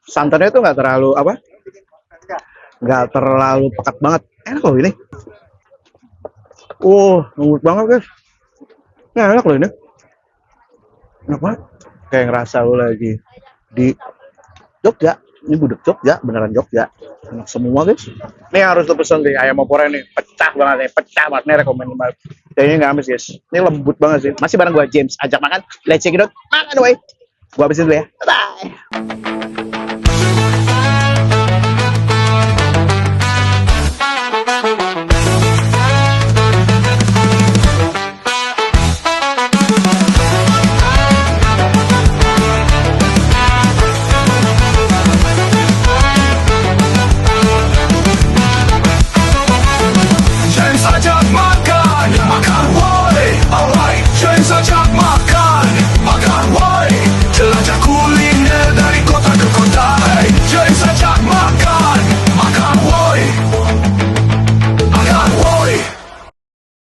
Santannya tuh nggak terlalu apa? Nggak terlalu pekat banget. Enak loh ini. Lembut banget guys. Ini enak loh ini. Enak banget. Kayak ngerasa lu lagi di Jogja. Ini gudeg Jogja, beneran Jogja. Enak semua guys. Ini harus lu pesen di ayam opornya nih. Pecah banget nih, pecah banget. Nih rekomend banget. Kayaknya nggak habis guys. Ini lembut banget sih. Masih bareng gua James. Ajak makan. Let's check it out. Makan away. Gua habisin dulu ya. Bye.